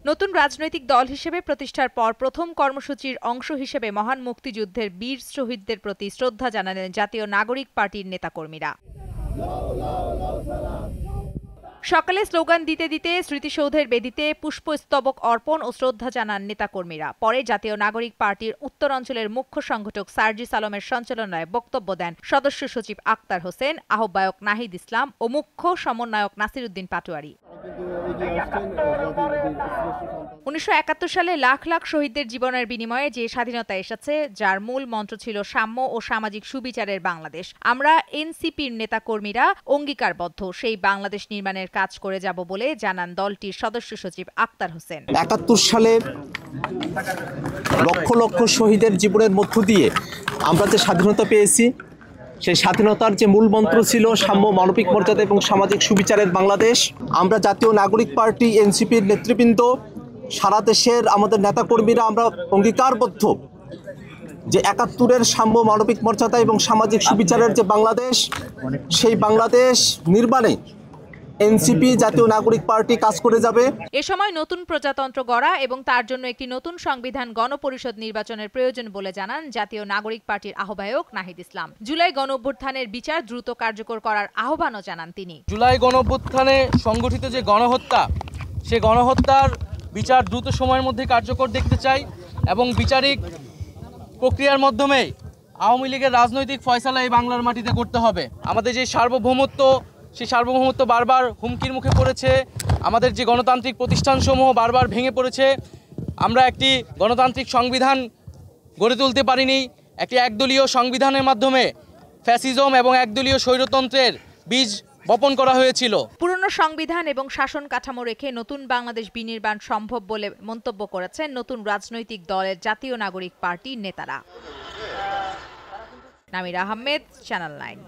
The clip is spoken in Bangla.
নতুন রাজনৈতিক দল হিসেবে প্রতিষ্ঠার পর প্রথম কর্মসূচির অংশ হিসেবে মহান মুক্তিযুদ্ধের বীর শহীদদের প্রতি শ্রদ্ধা জানালেন জাতীয় নাগরিক পার্টির নেতাকর্মীরা। সকালে স্লোগান দিতে দিতে স্মৃতিসৌধের বেদিতে পুষ্পস্তবক অর্পণ ও শ্রদ্ধা জানান নেতাকর্মীরা। পরে জাতীয় নাগরিক পার্টির উত্তরাঞ্চলের মুখ্য সংগঠক সার্জিস আলমের সঞ্চালনায় বক্তব্য দেন সদস্য সচিব আক্তার হোসেন, আহ্বায়ক নাহিদ ইসলাম ও মুখ্য সমন্বয়ক নাসিরউদ্দিন পাটোয়ারি। 1971 সালে লাখ লাখ শহীদদের জীবনের বিনিময়ে যে স্বাধীনতা এসেছে, যার মূল মন্ত্র ছিল সাম্য ও সামাজিক সুবিচারের বাংলাদেশ, আমরা এনসিপির নেতাকর্মীরা অঙ্গীকারবদ্ধ সেই বাংলাদেশ নির্মাণের কাজ করে যাব বলে জানান দলটির সদস্য সচিব আক্তার হোসেন। 71 সালে লক্ষ লক্ষ শহীদের জীবনের মধ্য দিয়ে আমরা যে স্বাধীনতা পেয়েছি, সেই স্বাধীনতার যে মূল মন্ত্র ছিল সাম্য, মানবিক মর্যাদা এবং সামাজিক সুবিচারের বাংলাদেশ। আমরা জাতীয় নাগরিক পার্টি এনসিপির নেতৃবৃন্দ, সারা দেশের আমাদের নেতাকর্মীরা আমরা অঙ্গীকারবদ্ধ যে 71-এর সাম্য, মানবিক মর্যাদা এবং সামাজিক সুবিচারের যে বাংলাদেশ, সেই বাংলাদেশ নির্মাণে এনসিপি জাতীয় নাগরিক পার্টি কাজ করে যাবে। এ সময় নতুন প্রজাতন্ত্র গড়া এবং তার জন্য একটি নতুন সংবিধান গণপরিষদ নির্বাচনের প্রয়োজন বলে জানান জাতীয় নাগরিক পার্টির আহ্বায়ক নাহিদ ইসলাম। জুলাই গণঅভ্যুত্থানের বিচার দ্রুত কার্যকর করার আহ্বানও জানান তিনি। জুলাই গণঅভ্যুত্থানে সংগঠিত যে গণহত্যা, সে গণহত্যার বিচার দ্রুত সময়ের মধ্যে কার্যকর দেখতে চাই এবং বিচারিক প্রক্রিয়ার মাধ্যমে আওয়ামী লীগের রাজনৈতিক ফয়সালা এই বাংলার মাটিতে করতে হবে। আমাদের যে সার্বভৌমত্ব, সেই সার্বভৌমত্ব বারবার হুমকির মুখে পড়েছে। আমাদের যে গণতান্ত্রিক প্রতিষ্ঠানসমূহ বারবার ভেঙে পড়েছে। আমরা একটি গণতান্ত্রিক সংবিধান গড়ে তুলতে পারিনি। একটি একদলীয় সংবিধানের মাধ্যমে ফ্যাসিজম এবং একদলীয় স্বৈরতন্ত্রের বীজ বপন করা হয়েছিল। পুরনো সংবিধান এবং শাসন কাঠামো রেখে নতুন বাংলাদেশ বিনির্মাণ সম্ভব বলে মন্তব্য করেছেন নতুন রাজনৈতিক দলের জাতীয় নাগরিক পার্টির নেতারা। নামিরা আহমেদ, চ্যানেল 9।